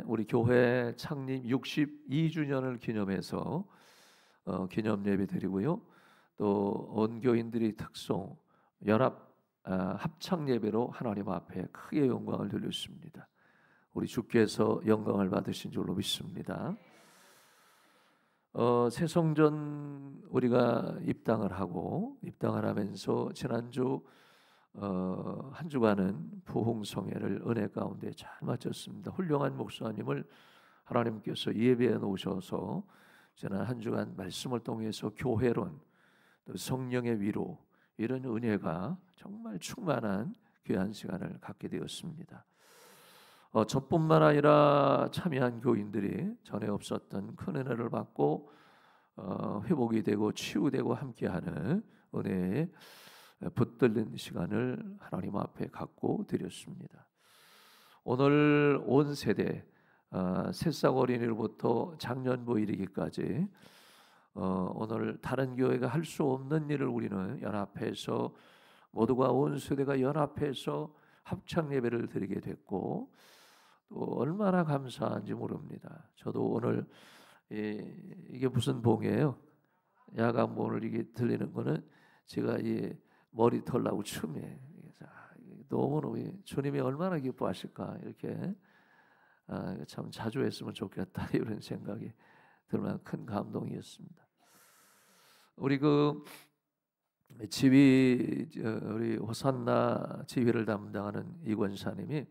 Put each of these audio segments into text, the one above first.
우리 교회 창립 62주년을 기념해서 기념 예배 드리고요. 또 온교인들이 특송 연합 합창 예배로 하나님 앞에 크게 영광을 돌렸습니다. 우리 주께서 영광을 받으신 줄로 믿습니다. 새 성전 우리가 입당을 하면서 지난주 한 주간은 부흥성회를 은혜 가운데 잘 마쳤습니다. 훌륭한 목사님을 하나님께서 예배해 놓으셔서 지난 한 주간 말씀을 통해서 교회론, 또 성령의 위로, 이런 은혜가 정말 충만한 귀한 시간을 갖게 되었습니다. 저뿐만 아니라 참여한 교인들이 전에 없었던 큰 은혜를 받고 회복이 되고 치유되고 함께하는 은혜의 붙들린 시간을 하나님 앞에 갖고 드렸습니다. 오늘 온 세대 새싹 어린이로부터 장년부 이르기까지 오늘 다른 교회가 할 수 없는 일을 우리는 연합해서 모두가 온 세대가 연합해서 합창 예배를 드리게 됐고 또 얼마나 감사한지 모릅니다. 저도 오늘 이게 무슨 봉이에요? 야간봉을 이게 들리는 거는 제가 머리 털라고 춤이에요. 너무너무 주님이 얼마나 기뻐하실까 이렇게 참 자주 했으면 좋겠다 이런 생각이 들면 큰 감동이었습니다. 우리 지휘 우리 호산나 지휘를 담당하는 이 권사님이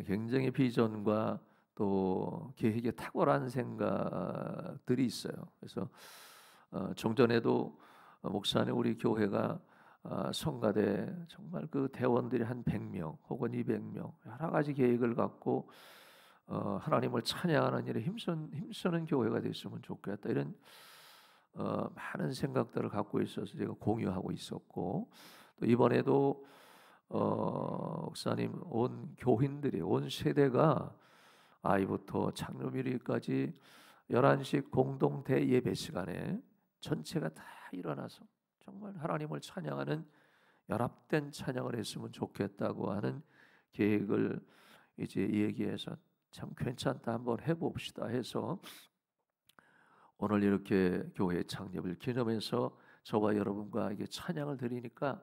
굉장히 비전과 또 계획에 탁월한 생각들이 있어요. 그래서 종전에도 목사님 우리 교회가 성가대 정말 그 대원들이 한 100명 혹은 200명 여러 가지 계획을 갖고 하나님을 찬양하는 일에 힘쓰는 교회가 됐으면 좋겠다 이런 많은 생각들을 갖고 있어서 제가 공유하고 있었고 또 이번에도 목사님 온 교인들이 온 세대가 아이부터 장로미리까지 11시 공동 대예배 시간에 전체가 다 일어나서 정말 하나님을 찬양하는 연합된 찬양을 했으면 좋겠다고 하는 계획을 이제 얘기해서 참 괜찮다 한번 해봅시다 해서 오늘 이렇게 교회 창립을 기념해서 저와 여러분과 이게 찬양을 드리니까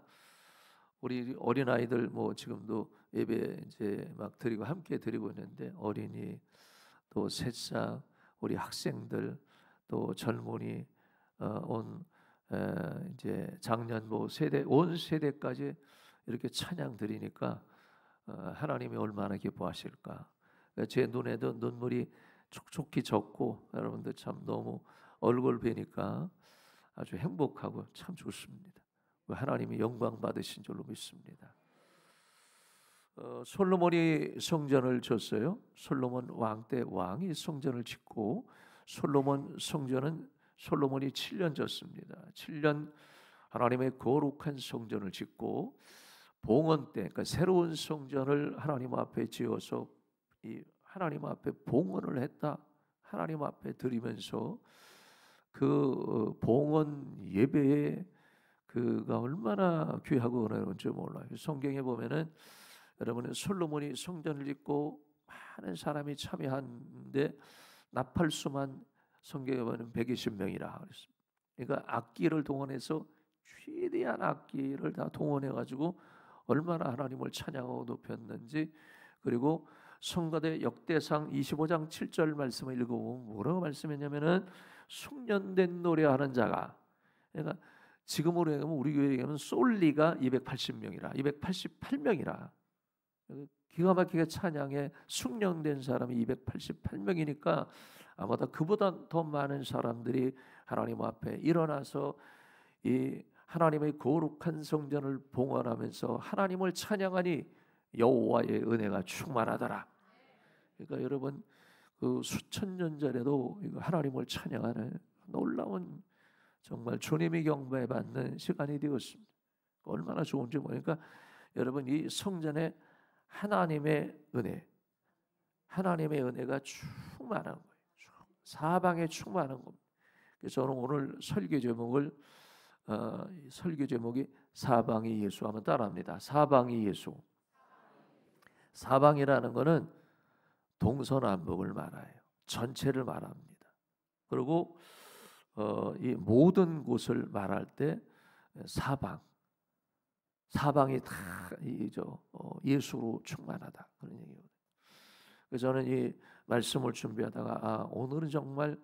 우리 어린아이들 뭐 지금도 예배 이제 막 드리고 함께 드리고 있는데 어린이 또 새싹 우리 학생들 또 젊은이 온 이제 작년부 세대 온 세대까지 이렇게 찬양 드리니까 하나님이 얼마나 기뻐하실까. 제 눈에도 눈물이 촉촉히 젖고 여러분들 참 너무 얼굴 뵈니까 아주 행복하고 참 좋습니다. 하나님이 영광 받으신 줄로 믿습니다. 솔로몬이 성전을 졌어요. 솔로몬 왕 때 왕이 성전을 짓고 솔로몬 성전은 솔로몬이 7년 졌습니다. 7년 하나님의 거룩한 성전을 짓고 봉헌 때 그러니까 새로운 성전을 하나님 앞에 지어서 이 하나님 앞에 봉헌을 했다. 하나님 앞에 드리면서 그 봉헌 예배에 그가 얼마나 귀하고 은혜로운지 몰라요. 성경에 보면은 여러분은 솔로몬이 성전을 짓고 많은 사람이 참여하는데 나팔수만 성경에 보면 120명이라 그랬습니다. 그러니까 악기를 동원해서 최대한 악기를 다 동원해 가지고 얼마나 하나님을 찬양하고 높였는지 그리고 성가대 역대상 25장 7절 말씀을 읽어보면 뭐라고 말씀했냐면은 숙련된 노래하는 자가 그러니까 지금으로 얘기하면 우리 교회에 얘기하면 솔리가 280명이라 288명이라 기가 막히게 찬양에 숙련된 사람이 288명이니까 아마도 그보다 더 많은 사람들이 하나님 앞에 일어나서 이 하나님의 거룩한 성전을 봉헌하면서 하나님을 찬양하니 여호와의 은혜가 충만하더라. 그러니까 여러분 그 수천 년 전에도 하나님을 찬양하는 놀라운 정말 주님이 경배받는 시간이 되었습니다. 얼마나 좋은지 모르니까 여러분 이 성전에 하나님의 은혜가 충만한 거예요. 사방에 충만한 겁니다. 그래서 저는 오늘 설교 제목이 사방이 예수 하면 따라합니다. 사방이 예수. 사방이라는 거는 동서남북을 말해요. 전체를 말합니다. 그리고 이 모든 곳을 말할 때 사방이 다 예수로 충만하다 그런 얘기거든요. 그래서 저는 이 말씀을 준비하다가 오늘은 정말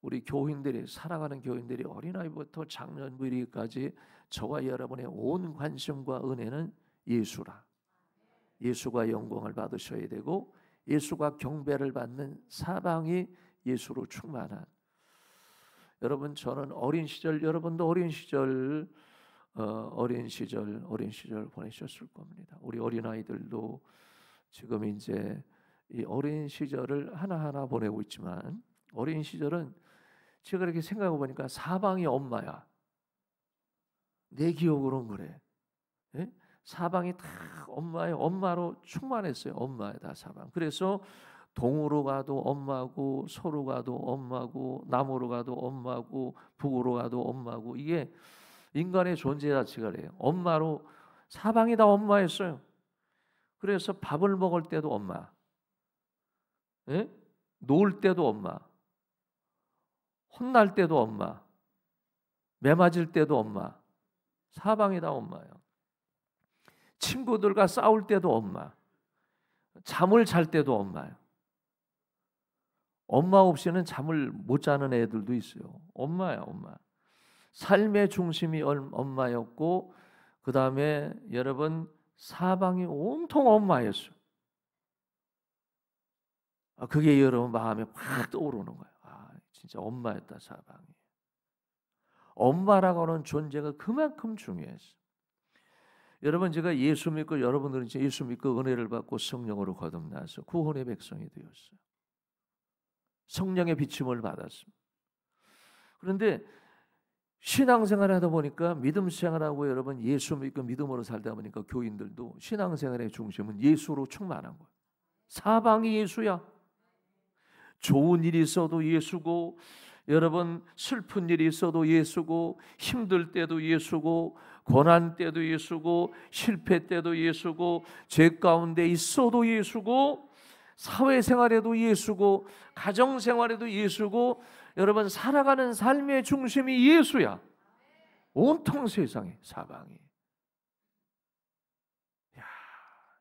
우리 교인들이 살아가는 교인들이 어린아이부터 장년부 이르기까지 저와 여러분의 온 관심과 은혜는 예수라. 예수가 영광을 받으셔야 되고 예수가 경배를 받는 사방이 예수로 충만한. 여러분 저는 어린 시절, 여러분도 어린 시절 보내셨을 겁니다. 우리 어린아이들도 지금 이제 이 어린 시절을 하나하나 보내고 있지만 어린 시절은 제가 이렇게 생각해 보니까 사방이 엄마야. 내 기억으로는 그래. 예? 사방이 다 엄마로 충만했어요. 엄마야 다 사방. 그래서 동으로 가도 엄마고 서로 가도 엄마고 남으로 가도 엄마고 북으로 가도 엄마고 이게 인간의 존재 자체가 그래요. 엄마로 사방이 다 엄마였어요. 그래서 밥을 먹을 때도 엄마, 예? 놀 때도 엄마, 혼날 때도 엄마, 매 맞을 때도 엄마, 사방이 다 엄마예요. 친구들과 싸울 때도 엄마, 잠을 잘 때도 엄마예요. 엄마 없이는 잠을 못 자는 애들도 있어요. 엄마야, 엄마. 삶의 중심이 엄마였고 그 다음에 여러분 사방이 온통 엄마였어요. 그게 여러분 마음에 확 떠오르는 거예요. 진짜 엄마였다 사방이. 엄마라고 하는 존재가 그만큼 중요했어요. 여러분 제가 예수 믿고 여러분들은 예수 믿고 은혜를 받고 성령으로 거듭나서 구원의 백성이 되었어요. 성령의 비침을 받았습니다. 그런데 신앙생활을 하다 보니까 믿음 생활하고 여러분 예수 믿고 믿음으로 살다 보니까 교인들도 신앙생활의 중심은 예수로 충만한 거예요. 사방이 예수야. 좋은 일이 있어도 예수고 여러분 슬픈 일이 있어도 예수고 힘들 때도 예수고 고난 때도 예수고 실패 때도 예수고 죄 가운데 있어도 예수고 사회생활에도 예수고 가정생활에도 예수고 여러분 살아가는 삶의 중심이 예수야. 온통 세상에 사방이.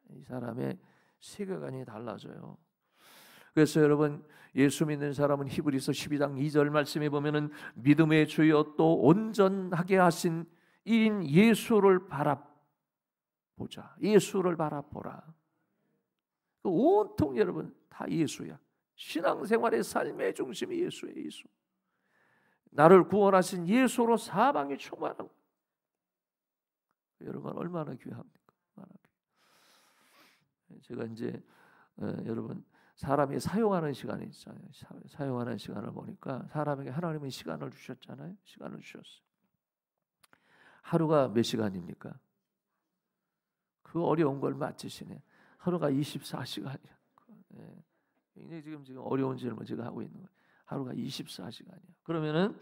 이 사람의 세계관이 달라져요. 그래서 여러분 예수 믿는 사람은 히브리서 12장 2절 말씀에 보면은 믿음의 주여 또 온전하게 하신 이인 예수를 바라보자. 예수를 바라보라. 온통 여러분 다 예수야. 신앙생활의 삶의 중심이 예수예요. 예수. 나를 구원하신 예수로 사방이 충만한. 여러분 얼마나 귀합니까? 제가 이제 여러분 사람이 사용하는 시간이 있잖아요. 사용하는 시간을 보니까 사람에게 하나님은 시간을 주셨잖아요. 시간을 주셨어요. 하루가 몇 시간입니까? 그 어려운 걸 맞추시네. 하루가 24시간이야. 굉장히 지금 어려운 질문 제가 하고 있는 거예요. 하루가 24시간이야. 그러면은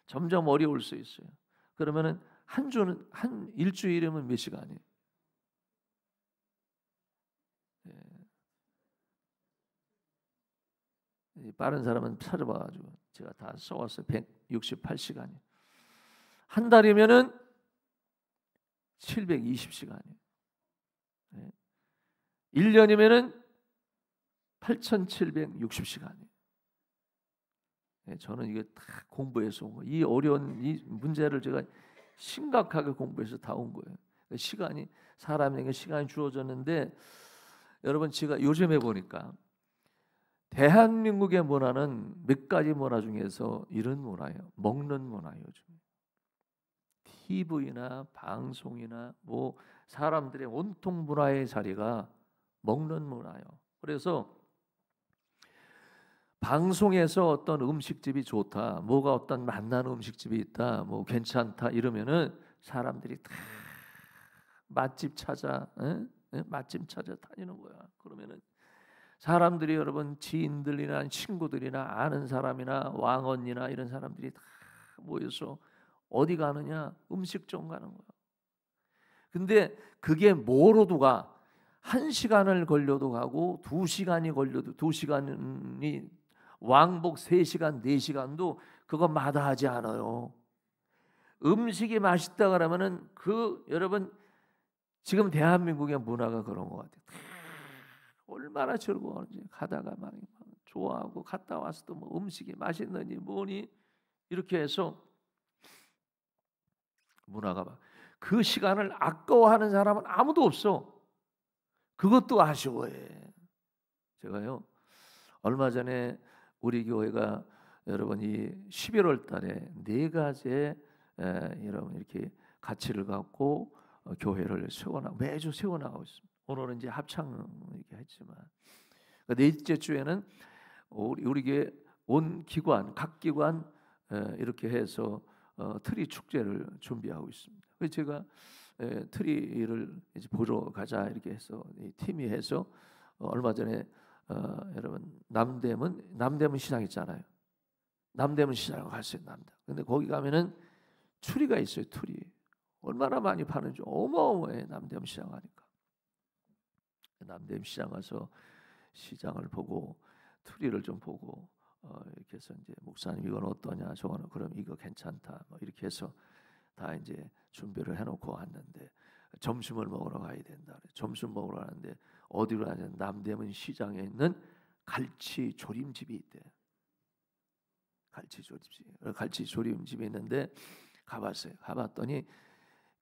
점점 어려울 수 있어요. 그러면은 한 일주일이면 몇 시간이에요? 빠른 사람은 찾아봐가지고 제가 다 써왔어요. 168시간이에요. 한 달이면은 720시간이에요. 1년이면은 8760시간이에요. 저는 이게 다 공부해서 온 거예요. 이 어려운 이 문제를 제가 심각하게 공부해서 다 온 거예요. 시간이 사람에게 시간이 주어졌는데 여러분 제가 요즘에 보니까 대한민국의 문화는 몇 가지 문화 중에서 이런 문화예요. 먹는 문화예요. 요즘 TV나 방송이나 뭐 사람들의 온통 문화의 자리가 먹는 문화예요. 그래서 방송에서 어떤 음식집이 좋다, 뭐가 어떤 맛나는 음식집이 있다, 뭐 괜찮다 이러면은 사람들이 다 맛집 찾아, 맛집 찾아 다니는 거야. 그러면은 사람들이 여러분 지인들이나 친구들이나 아는 사람이나 왕언니나 이런 사람들이 다 모여서 어디 가느냐? 음식점 가는 거야. 근데 그게 뭐로도 가? 1시간을 걸려도 가고 2시간이 걸려도 2시간이 왕복 3시간 4시간도 그거 마다하지 않아요. 음식이 맛있다 그러면은 여러분 지금 대한민국의 문화가 그런 것 같아요. 얼마나 즐거워하는지 가다가 막 좋아하고 갔다 와서도 뭐 음식이 맛있느니 뭐니 이렇게 해서 문화가 막 그 시간을 아까워하는 사람은 아무도 없어. 그것도 아쉬워해. 제가요 얼마 전에 우리 교회가 여러분 이 11월 달에 4가지의 여러분 이렇게 가치를 갖고 교회를 매주 세워나가고 있습니다. 오늘은 이제 합창 이렇게 했지만 넷째 주에는 우리 교회 온 기관 각 기관 이렇게 해서 트리 축제를 준비하고 있습니다. 그래서 제가 트리를 이제 보러 가자 이렇게 해서 이 팀이 해서 얼마 전에 여러분 남대문 시장 있잖아요. 남대문 시장을 갔어요. 근데 거기 가면은 트리가 있어요. 트리 얼마나 많이 파는지 어마어마해. 남대문 시장 가니까 남대문 시장 가서 시장을 보고 트리를 좀 보고 이렇게 해서 이제 목사님 이건 어떠냐, 저거는 그럼 이거 괜찮다, 뭐 이렇게 해서 다 이제 준비를 해놓고 왔는데 점심을 먹으러 가야 된다. 점심 먹으러 가는데 어디로 가냐? 남대문 시장에 있는 갈치 조림집이 있대. 갈치 조림집이 있는데 가봤어요. 가봤더니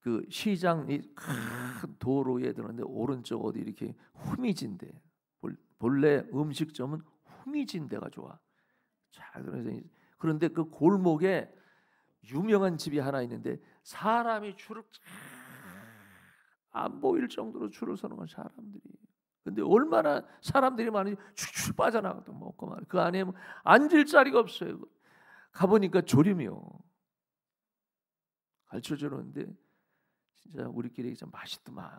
그 시장이 큰 도로에 들었는데 오른쪽 어디 이렇게 후미진데 본래 음식점은 후미진 데가 좋아. 자, 그런데 그 골목에 유명한 집이 하나 있는데 사람이 줄을 안 보일 정도로 줄을 서는 건 사람들이. 근데 얼마나 사람들이 많은지 축축 빠져나가도 먹고 말. 그 안에 뭐 앉을 자리가 없어요. 가보니까 조림이요. 가르쳐주는데 진짜 우리끼리 좀 맛있더만.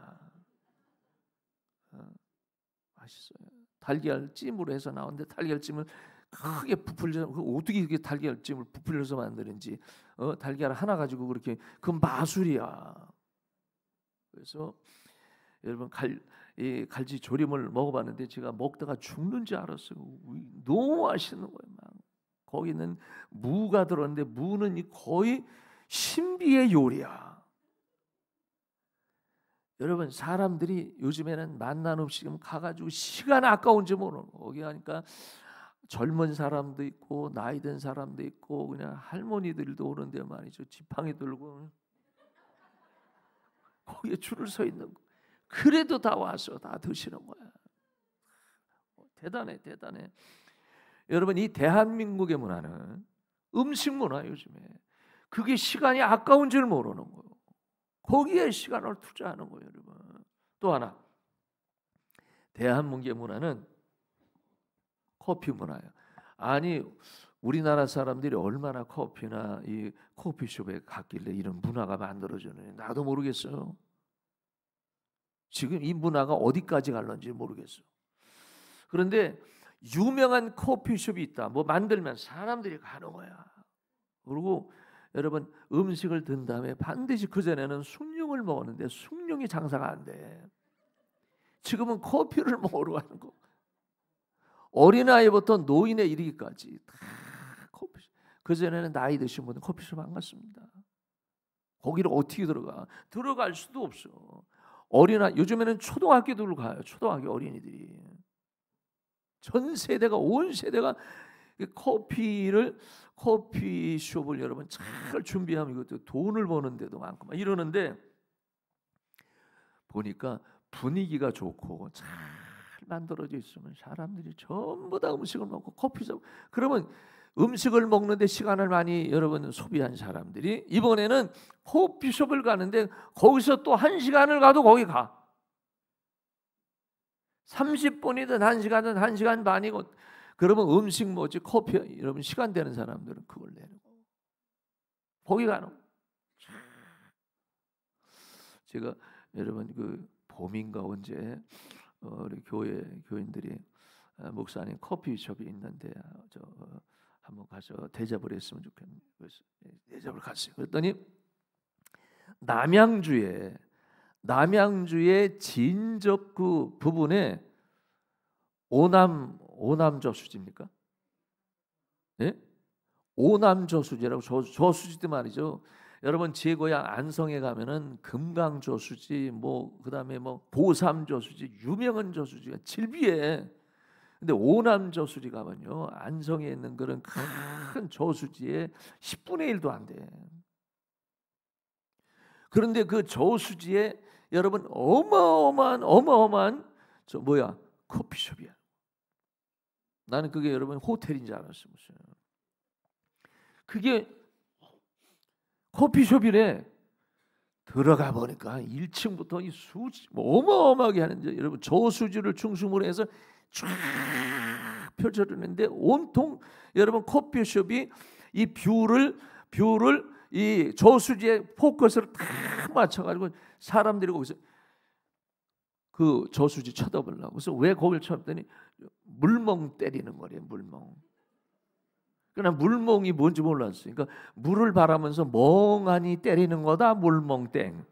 맛있어요. 달걀찜으로 해서 나오는데 달걀찜을 크게 부풀려서 어떻게 이렇게 달걀찜을 부풀려서 만드는지 달걀 하나 가지고 그렇게 그 마술이야. 그래서 여러분 갈치 조림을 먹어봤는데 제가 먹다가 죽는 줄 알았어요. 너무 맛있는 거예요. 막. 거기는 무가 들었는데 무는 거의 신비의 요리야. 여러분 사람들이 요즘에는 만난 음식은 가가지고 시간 아까운지 모르는 거. 거기 가니까 젊은 사람도 있고 나이 든 사람도 있고 그냥 할머니들도 오는데 말이죠. 지팡이 들고 거기에 줄을 서 있는 거. 그래도 다 와서 다 드시는 거야. 대단해. 여러분 이 대한민국의 문화는 음식 문화 요즘에 그게 시간이 아까운 줄 모르는 거예요. 거기에 시간을 투자하는 거예요, 여러분. 또 하나 대한민국의 문화는 커피 문화예요. 아니 우리나라 사람들이 얼마나 커피나 이 커피숍에 갔길래 이런 문화가 만들어졌는지 나도 모르겠어요. 지금 이 문화가 어디까지 갈런지 모르겠어요. 그런데 유명한 커피숍이 있다. 뭐 만들면 사람들이 가는 거야. 그리고 여러분 음식을 든 다음에 반드시 그전에는 숭늉을 먹었는데 숭늉이 장사가 안 돼. 지금은 커피를 먹으러 가는 거. 어린아이부터 노인에 이르기까지 다 커피숍. 그전에는 나이 드신 분은 커피숍 안 갔습니다. 거기를 어떻게 들어갈 수도 없어. 요즘에는 초등학교들 가요. 초등학교 어린이들이. 전 세대가 온 세대가 커피숍을 여러분 잘 준비하면 이것도 돈을 버는데도 많고 막 이러는데 보니까 분위기가 좋고 잘 만들어져 있으면 사람들이 전부 다 음식을 먹고 커피숍. 그러면 음식을 먹는데 시간을 많이 여러분 소비한 사람들이 이번에는 커피숍을 가는데 거기서 또 1시간을 가도 거기 가. 30분이든 1시간이든 1시간 반이고 그러면 음식 뭐지 커피 여러분 시간 되는 사람들은 그걸 내는 거. 거기 가는 거. 제가 여러분 그 봄인가 언제 우리 교인들이 목사님 커피숍이 있는데 한번 가서 대접을 했으면 좋겠네요. 그래서 대접을 갔어요. 그랬더니 남양주에 남양주의 진적 그 부분에 오남 저수지입니까? 예? 오남 저수지라고 저수지도 말이죠. 여러분 제 고향 안성에 가면은 금강 저수지 뭐 그다음에 뭐 보삼 저수지 유명한 저수지가 질비해. 근데 오남 저수지 가면요 안성에 있는 그런 큰 저수지의 10분의 1도 안 돼. 그런데 그 저수지에 여러분 어마어마한 저 뭐야 커피숍이야. 나는 그게 여러분 호텔인 줄 알았어요. 무슨 그게 커피숍이래. 들어가 보니까 1층부터 이 수지 어마어마하게 하는데 여러분 저수지를 중심으로 해서 쫙 펼쳐졌는데 온통 여러분 커피숍이 이 뷰를 이 저수지에 포커스를 딱 맞춰가지고 사람들이 거기서 그 저수지 쳐다보려고. 그래서 왜 거길 쳐다보더니 물멍 때리는 거래요. 물멍. 그러나 물멍이 뭔지 몰랐어요. 그러니까 물을 바라면서 멍하니 때리는 거다. 물멍땡.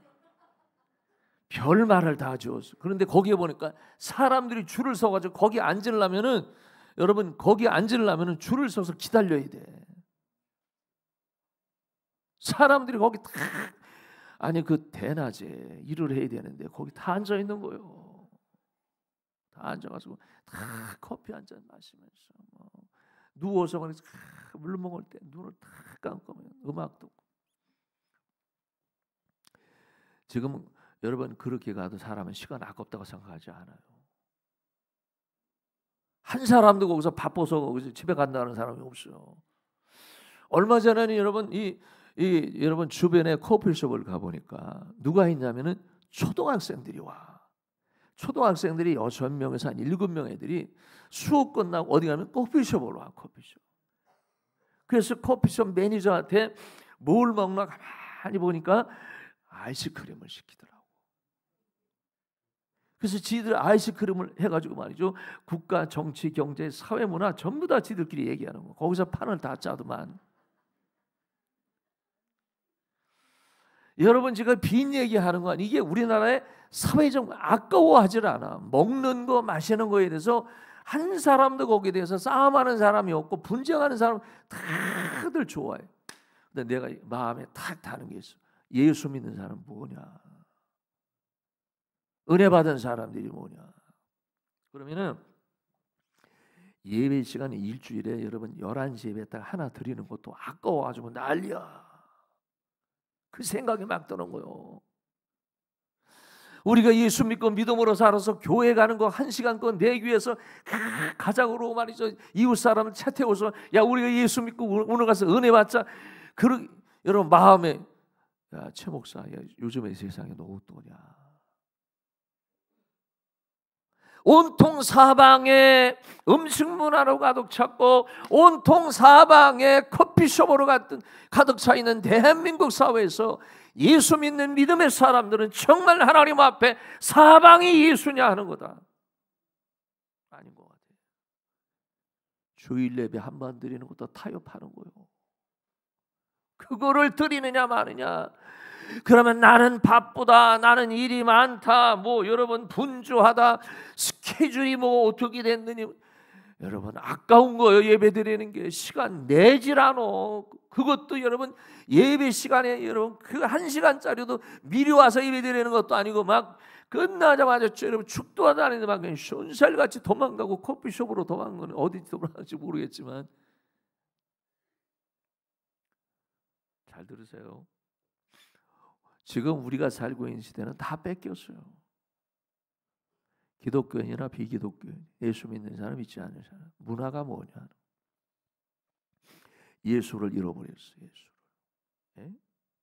별 말을 다 지었어. 그런데 거기에 보니까 사람들이 줄을 서가지고 거기 앉으려면은 여러분 거기 앉으려면은 줄을 서서 기다려야 돼. 사람들이 거기 다 아니 그 대낮에 일을 해야 되는데 거기 다 앉아 있는 거예요. 다 앉아가지고 다 커피 한 잔 마시면서 뭐 누워서 그래서 물 먹을 때 눈을 탁 감고 음악 듣고. 지금 여러분 그렇게 가도 사람은 시간 아깝다고 생각하지 않아요. 한 사람도 거기서 바빠서 거기서 집에 간다는 사람이 없어요. 얼마 전에는 여러분 여러분 주변에 커피숍을 가 보니까 누가 있냐면은 초등학생들이 와. 초등학생들이 6명에서 한 7명 애들이 수업 끝나고 어디 가면 커피숍으로 와. 커피숍. 그래서 커피숍 매니저한테 뭘 먹나 가만히 보니까 아이스크림을 시키더라고. 그래서 지들 아이스크림을 해가지고 말이죠. 국가, 정치, 경제, 사회, 문화 전부 다 지들끼리 얘기하는 거. 거기서 판을 다 짜더만. 여러분 지금 빈 얘기하는 건 이게 우리나라의 사회적 아까워하질 않아. 먹는 거 마시는 거에 대해서 한 사람도 거기에 대해서 싸움하는 사람이 없고 분쟁하는 사람 다들 좋아해. 근데 내가 마음에 탁 타는 게 있어. 예수 믿는 사람 뭐냐? 은혜 받은 사람들이 뭐냐? 그러면은 예배 시간이 일주일에 여러분 11시 예배에다가 하나 드리는 것도 아까워가지고 난리야. 그 생각이 막 드는 거요. 우리가 예수 믿고 믿음으로 살아서 교회 가는 거 1시간권 내기 위해서 가자고로 말이죠. 이웃 사람을 차 태워서 야 우리가 예수 믿고 오늘 가서 은혜 받자. 여러분 마음에 야 최 목사 야 요즘의 세상에 너 어떠냐. 온통 사방에 음식 문화로 가득 찼고 온통 사방에 커피숍으로 가득 차 있는 대한민국 사회에서 예수 믿는 믿음의 사람들은 정말 하나님 앞에 사방이 예수냐 하는 거다. 아닌 것 같아요. 주일 예배 한 번 드리는 것도 타협하는 거예요. 그거를 드리느냐 마느냐. 그러면 나는 바쁘다, 나는 일이 많다, 뭐 여러분 분주하다, 스케줄이 뭐 어떻게 됐느니. 여러분 아까운 거예요. 예배 드리는 게 시간 내질 않어. 그것도 여러분 예배 시간에 여러분 그 1시간짜리도 미리 와서 예배 드리는 것도 아니고 막 끝나자마자 여러분 축도하다 아닌데 막 그냥 쏜살같이 도망가고 커피숍으로 도망가는 어디 도망가는지 모르겠지만 잘 들으세요. 지금 우리가 살고 있는 시대는 다 뺏겼어요. 기독교인이나 비기독교인, 예수 믿는 사람 있지 않은 사람, 문화가 뭐냐? 예수를 잃어버렸어요. 예수를. 예?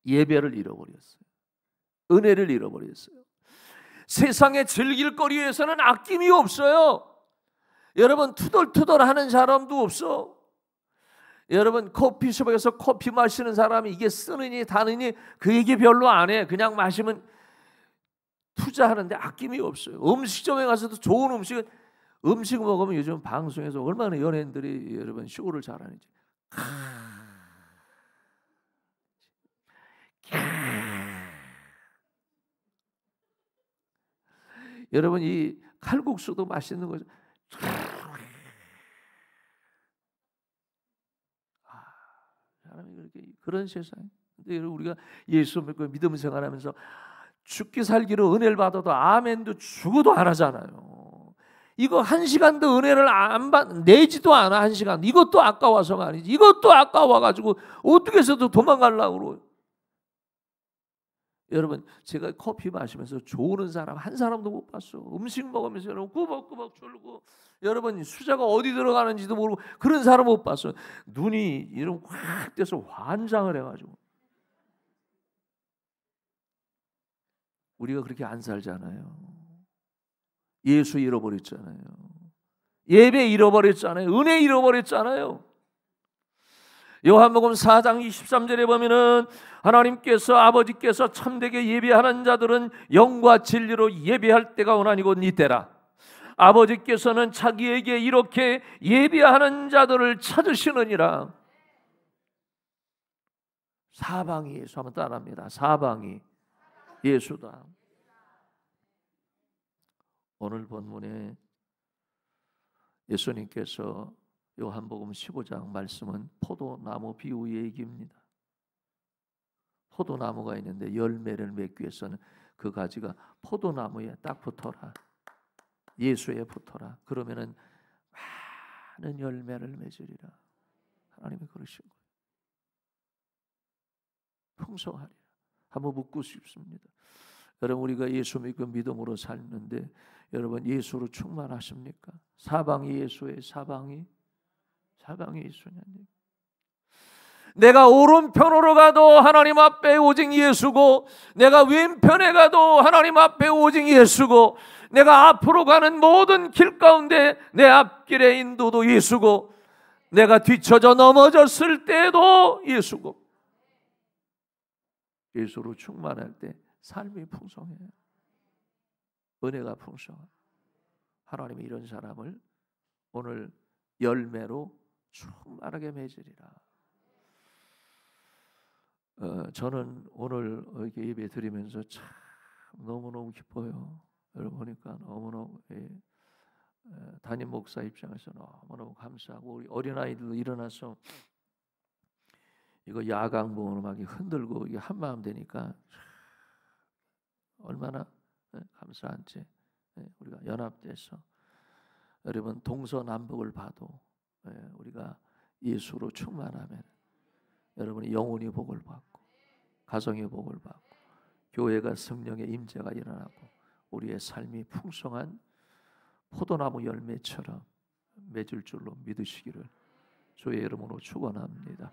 예배를 잃어버렸어요. 은혜를 잃어버렸어요. 세상에 즐길 거리에서는 아낌이 없어요. 여러분 투덜투덜하는 사람도 없어. 여러분 커피숍에서 커피 마시는 사람이 이게 쓰느니 다느니 그 얘기 별로 안 해. 그냥 마시면 투자하는데 아낌이 없어요. 음식점에 가서도 좋은 음식 먹으면 요즘 방송에서 얼마나 연예인들이 여러분 쇼를 잘하는지. 여러분 이 칼국수도 맛있는 거죠. 사람이 그렇게 그런 세상. 근데 여러분 우리가 예수 믿고 믿음 생활하면서 죽기 살기로 은혜를 받아도 아멘도 죽어도 안 하잖아요. 이거 한 시간도 은혜를 내지도 않아. 한 시간. 이것도 아까워서가 아니지. 이것도 아까워가지고 어떻게 해서도 도망가려고 그러고. 여러분 제가 커피 마시면서 좋은 사람 한 사람도 못 봤어. 음식 먹으면서 여러분 꾸벅꾸벅 졸고 여러분 수저가 어디 들어가는지도 모르고 그런 사람 못 봤어. 눈이 이런 확 떼서 환장을 해가지고. 우리가 그렇게 안 살잖아요. 예수 잃어버렸잖아요. 예배 잃어버렸잖아요. 은혜 잃어버렸잖아요. 요한복음 4장 23절에 보면은 하나님께서 아버지께서 참되게 예배하는 자들은 영과 진리로 예배할 때가 오나니 곧 이때라. 아버지께서는 자기에게 이렇게 예배하는 자들을 찾으시느니라. 사방이 예수. 한번 따라합니다. 사방이 예수다. 오늘 본문에 예수님께서 요한복음 15장 말씀은 포도나무 비유의 얘기입니다. 포도나무가 있는데 열매를 맺기 위해서는 그 가지가 포도나무에 딱 붙어라. 예수에 붙어라. 그러면은 많은 열매를 맺으리라. 하나님이 그러신 거예요. 풍성하리라. 한번 묻고 싶습니다. 여러분 우리가 예수 믿고 믿음으로 살는데 여러분 예수로 충만하십니까? 사방이 예수의 사방이 예수냐니. 내가 오른편으로 가도 하나님 앞에 오직 예수고 내가 왼편에 가도 하나님 앞에 오직 예수고 내가 앞으로 가는 모든 길 가운데 내 앞길의 인도도 예수고 내가 뒤처져 넘어졌을 때도 예수고. 예수로 충만할 때 삶이 풍성해요. 은혜가 풍성해요. 하나님이 이런 사람을 오늘 열매로 충만하게 맺으리라. 저는 오늘 이렇게 예배 드리면서 참 너무너무 기뻐요. 여러분 보니까 너무너무 담임 목사 입장에서 너무너무 감사하고 우리 어린아이들도 일어나서 이거 야광봉으로 막 흔들고 이게 한마음 되니까 얼마나 감사한지. 우리가 연합돼서 여러분 동서남북을 봐도 우리가 예수로 충만하면 여러분이 영혼이 복을 받고 가정의 복을 받고 교회가 성령의 임재가 일어나고 우리의 삶이 풍성한 포도나무 열매처럼 맺을 줄로 믿으시기를 주의 이름으로 축원합니다.